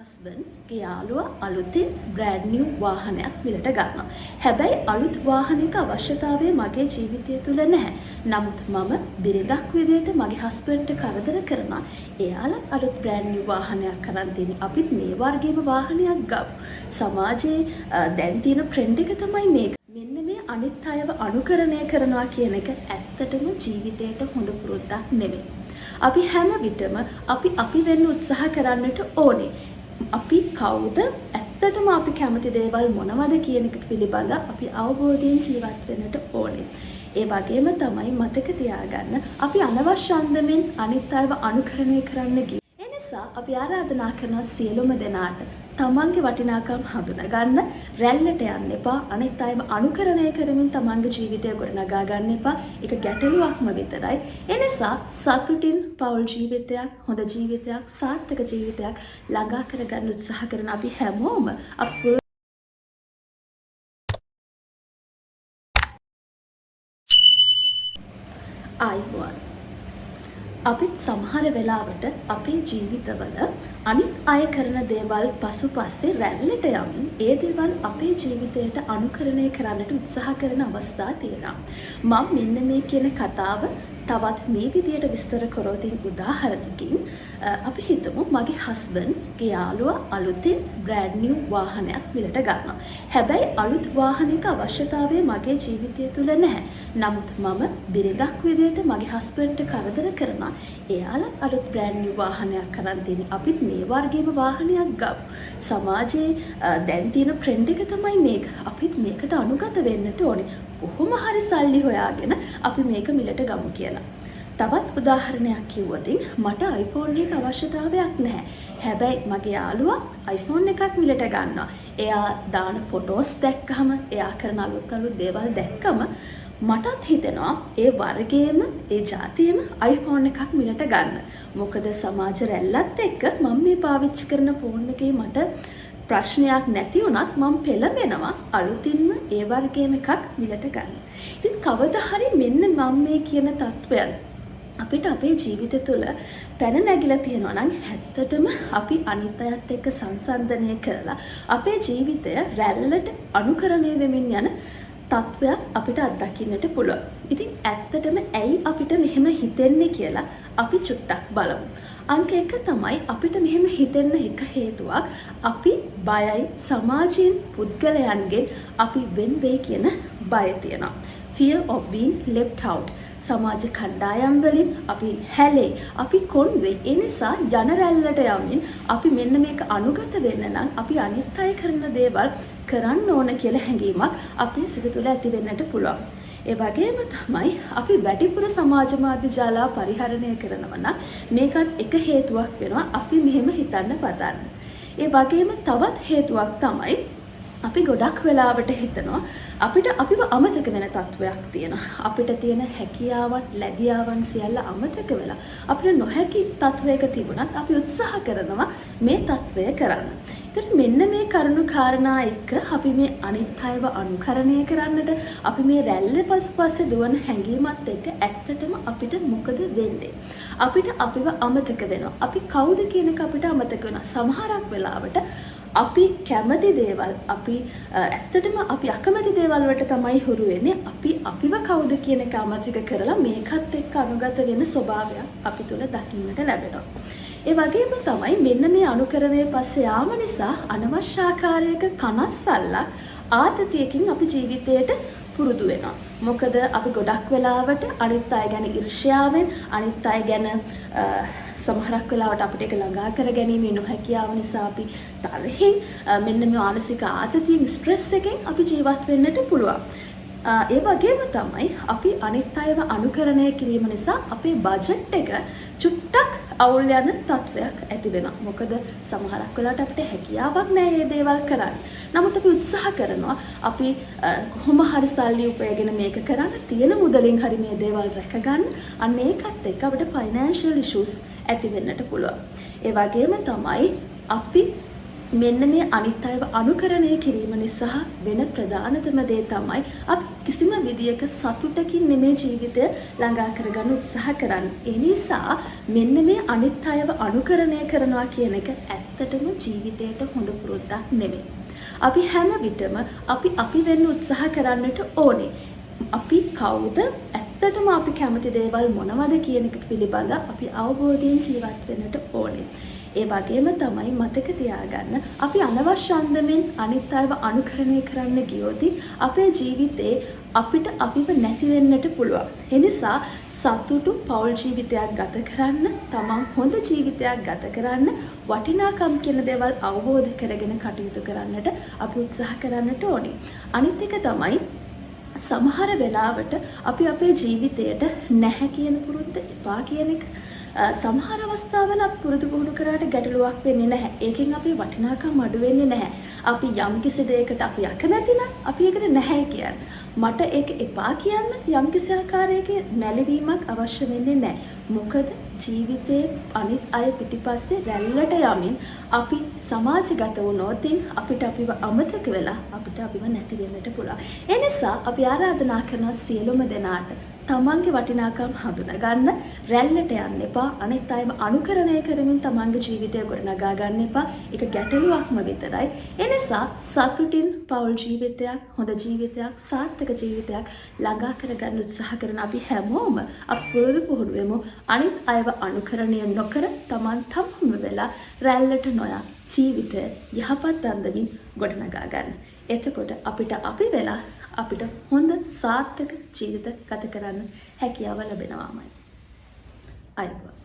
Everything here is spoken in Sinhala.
හස්බන්ඩ්ගේ යාළුවා අලුතින් බ්‍රෑන්ඩ් නිව් වාහනයක් මිලට ගන්නවා. හැබැයි අලුත් වාහනයක අවශ්‍යතාවය මගේ ජීවිතය තුළ නැහැ. නමුත් මම බිරිඳක් විදියට මගේ හස්බන්ඩ්ට කරදර කරනවා. එයාලා අලුත් බ්‍රෑන්ඩ් නිව් වාහනයක් අරන් තියෙන්නේ. අපිත් මේ වර්ගයේම වාහනයක් ගමු. සමාජයේ දැන් තියෙන ට්‍රෙන්ඩ් එක තමයි මේක. මෙන්න මේ අනිත් අයව අනුකරණය කරනවා කියන එක ඇත්තටම ජීවිතයට හොඳ පුරුද්දක් නෙවෙයි. අපි හැම විටම අපි වෙන්න උත්සාහ කරන්නට ඕනේ. අපි කවුද? ඇත්තටම අපි කැමති දේවල් මොනවද කියන එක පිළිබඳ අපි අවබෝධයෙන් ජීවත් වෙන්නට ඕනේ. ඒ වගේම තමයි මතක තියාගන්න අපි අනවශ්‍ය අන්දමින් අනිත් අයව අනුකරණය කරන්න ගියේ. ඒ නිසා අපි ආරාධනා කරන සියලුම දෙනාට තමන්ගේ වටිනාකම් හඳුනා ගන්න, රැල්ලට යන්න එපා. අනිත් අයව අනුකරණය කරමින් තමන්ගේ ජීවිතය ගොඩනගා ගන්න එපා. ඒක ගැටලුවක්ම විතරයි. ඒ නිසා සතුටින් පෞල් ජීවිතයක්, හොඳ ජීවිතයක්, සාර්ථක ජීවිතයක් ළඟා කරගන්න උත්සාහ කරන අපි හැමෝම ආයිබෝන්. අපිත් සමහර වෙලාවට අපේ ජීවිතවල අනිත් අය කරන දේවල් පසුපස්සේ රැල්ලට යමින් ඒ දේවල් අපේ ජීවිතයට අනුකරණය කරන්නට උත්සාහ කරන අවස්ථා තියෙනවා. මම මෙන්න මේ කියන කතාව තවත් මේ විදියට විස්තර කරොතින් උදාහරණකින් අපි හිතමු මගේ හස්බන්ඩ්ගේ යාළුවා අලුතින් බ්‍රෑන්ඩ් නිව් වාහනයක් මිලට ගන්නවා. හැබැයි අලුත් වාහනයක අවශ්‍යතාවය මගේ ජීවිතය තුළ නැහැ. නමුත් මම බිරිඳක් විදියට මගේ හස්බන්ඩ්ට කරදර කරනවා. එයාලා අලුත් බ්‍රෑන්ඩ් නිව් වාහනයක් අරන් තියෙන්නේ. අපිත් මේ වර්ගයේම වාහනයක් ගමු. සමාජයේ දැන් තියෙන ට්‍රෙන්ඩ් එක තමයි මේක. අපිත් මේකට අනුගත වෙන්නට ඕනේ. කොහොම හරි සල්ලි හොයාගෙන අපි මේක මිලට ගමු කියලා. තවත් උදාහරණයක් කිව්වොතින් මට iPhone එකක අවශ්‍යතාවයක් නැහැ. හැබැයි මගේ යාළුවා iPhone එකක් මිලට ගන්නවා. එයා දාන ෆොටෝස් දැක්කම, එයා කරන අලුත් දේවල් දැක්කම මටත් හිතෙනවා ඒ වර්ගයේම ඒ જાතියෙම iPhone එකක් මිලට ගන්න. මොකද සමාජ රැල්ලත් එක්ක මම මේ පාවිච්චි කරන ෆෝන් එකේ මට ප්‍රශ්නයක් නැති වුණත් මම පෙළඹෙනවා අලුතින්ම ඒ වර්ගයේම එකක් මිලට ගන්න. ඉතින් කවදා හරි මෙන්න මම මේ කියන තත්වයන් අපිට අපේ ජීවිතය තුළ පැන නැගිලා තියෙනවා නම් ඇත්තටම අපි අනිත් අයත් එක්ක සංසන්දනය කරලා අපේ ජීවිතය රැල්ලට අනුකරණය වෙමින් යන තත්වයක් අපිට අත්දකින්නට පුළුවන්. ඉතින් ඇත්තටම ඇයි අපිට මෙහෙම හිතෙන්නේ කියලා අපි චුට්ටක් බලමු. අංක 1 තමයි අපිට මෙහෙම හිතෙන්න එක හේතුවක් අපි බයයි සමාජයෙන් පුද්ගලයන්ගෙන් අපි වෙන් වෙයි කියන බය තියෙනවා. Fear of being left out. සමාජ කණ්ඩායම් වලින් අපි හැලේ, අපි කොන් වෙයි. ඒ නිසා යන රැල්ලට යමින් අපි මෙන්න මේක අනුගත වෙන්න නම් අපි අනිත් අය කරන දේවල් කරන්න ඕන කියලා හැඟීමක් අපේ සිත තුළ ඇති වෙන්නට පුළුවන්. ඒ වගේම තමයි අපි වැඩිපුර සමාජ මාධ්‍ය ජාලා පරිහරණය කරනවා නම් මේකත් එක හේතුවක් වෙනවා අපි මෙහෙම හිතන්න පටන්. ඒ වගේම තවත් හේතුවක් තමයි අපි ගොඩක් වෙලාවට හිතනවා අපිට අපිව අමතක වෙන තත්වයක් තියෙනවා. අපිට තියෙන හැකියාවන්, ලැබියාවන් සියල්ල අමතක වෙලා අපිට නොහැකි තත්වයක තිබුණත් අපි උත්සාහ කරනවා මේ තත්වය කරන්න. ඒත් මෙන්න මේ කරුණු කාරණා එක්ක අපි මේ අනිත් අයව අනුකරණය කරන්නට අපි මේ රැල්ල පසුපස්සේ දුවන හැඟීමත් එක්ක ඇත්තටම අපිට මොකද වෙන්නේ? අපිට අපිව අමතක වෙනවා. අපි කවුද කියන එක අපිට අමතක වෙනවා. සමහරක් වෙලාවට අපි කැමති දේවල් අපි ඇත්තටම අපි අකමැති දේවල් වලට තමයි හුරු වෙන්නේ. අපි අපිව කවුද කියන එක අමතක කරලා මේකත් එක්ක අනුගත වෙන ස්වභාවයක් අපි තුල දකින්නට ලැබෙනවා. ඒ වගේම තමයි මෙන්න මේ අනුකරණය පස්සේ යාම නිසා අනවශ්‍ය ආකාරයක කනස්සල්ලක් ආතතියකින් අපි ජීවිතයට පුරුදු වෙනවා. මොකද අපි ගොඩක් වෙලාවට අනිත් අය ගැන ඊර්ෂ්‍යාවෙන්, අනිත් අය ගැන සමහරක් වෙලාවට අපිට ඒක ළඟා කර ගැනීම නොහැකියාව නිසා අපි තරහින් මෙන්න මේ මානසික ආතතියෙන්, ස්ට්‍රෙස් එකෙන් අපි ජීවත් වෙන්නට පුළුවන්. ඒ වගේම තමයි අපි අනිත් අයව අනුකරණය කිරීම නිසා අපේ බජට් එක චුට්ටක් අවුල් යන තත්වයක් ඇති වෙනවා. මොකද සමහරක් වෙලාවට අපිට හැකියාවක් නැහැ මේ දේවල් කරන්න. නමුත් අපි උත්සාහ කරනවා අපි කොහොම හරි සල්ලි උපයගෙන මේක කරන්න, තියෙන මුදලින් හරි මේ දේවල් රැක ගන්න. අන්න ඒකත් එක්ක අපිට ෆයිනෑන්ෂියල් ඉෂුස් ඇති වෙන්නට පුළුවන්. ඒ වගේම තමයි අපි මෙන්න මේ අනිත් අයව අනුකරණය කිරීම නිසා වෙන ප්‍රධානතම දේ තමයි අපි කිසිම විදියක සතුටකින් නෙමේ ජීවිතය ළඟා කරගන්න උත්සාහ කරන්නේ. ඒ නිසා මෙන්න මේ අනිත් අයව අනුකරණය කරනවා කියන එක ඇත්තටම ජීවිතයට හොඳ පුරුද්දක් නෙමෙයි. අපි හැම විටම අපි වෙන්න උත්සාහ කරන්නට ඕනේ. අපි කවුද? ඇත්තටම අපි කැමති දේවල් මොනවද කියන එක පිළිබඳ අපි අවබෝධයෙන් ජීවත් වෙන්නට ඕනේ. ඒ වගේම තමයි මතක තියාගන්න අපි අනවශ්‍ය අන්දමින් අනිත් අයව අනුකරණය කරන්න ගියොත් අපේ ජීවිතේ අපිට අපිව නැති වෙන්නට පුළුවන්. ඒ නිසා සතුටු පෞල් ජීවිතයක් ගත කරන්න, තමන් හොඳ ජීවිතයක් ගත කරන්න, වටිනාකම් කියන දේවල් අවබෝධ කරගෙන කටයුතු කරන්නට අපි උත්සාහ කරන්නට ඕනේ. අනිත් එක තමයි සමහර වෙලාවට අපි අපේ ජීවිතයට නැහැ කියන පුරුද්ද එපා කියන එක සමහර අවස්ථාවල අපි පුරුදු පුහුණු කරාට ගැටලුවක් වෙන්නේ නැහැ. ඒකෙන් අපේ වටිනාකම අඩු වෙන්නේ නැහැ. අපි යම් කිසි දෙයකට අපි අකමැති නම් අපි ඒකට නැහැ කියන්නේ. මට ඒක එපා කියන්න යම් කිසි ආකාරයක නැලවීමක් අවශ්‍ය වෙන්නේ නැහැ. මොකද ජීවිතේ අනිත් අය පිටිපස්සේ රැල්ලට යමින් අපි සමාජගත වුණොත් අපිට අපිව අමතක වෙලා අපිට අපිව නැති වෙන්නට පුළුවන්. ඒ නිසා අපි ආරාධනා කරනවා සියලුම දෙනාට තමන්ගේ වටිනාකම් හඳුනා ගන්න, රැල්ලට යන්න එපා, අනිත් අයව අනුකරණය කරමින් තමන්ගේ ජීවිතය ගොඩනගා ගන්න එපා. ඒක ගැටලුවක්ම විතරයි. ඒ නිසා සතුටින් පෞල් ජීවිතයක්, හොඳ ජීවිතයක්, සාර්ථක ජීවිතයක් ළඟා කරගන්න උත්සාහ කරන අපි හැමෝම අපි පුරුදු පුහුණු වෙමු. අනිත් අයව අනුකරණය නොකර තමන් තමම වෙලා රැල්ලට නොයා ජීවිතය යහපත් අන්දමින් ගොඩනගා ගන්න. එතකොට අපිට අපි වෙලා අපිට හොඳ සාර්ථක ජීවිත ගත කරන්න හැකියාව ලැබෙනවාමයි. අයිබෝන්.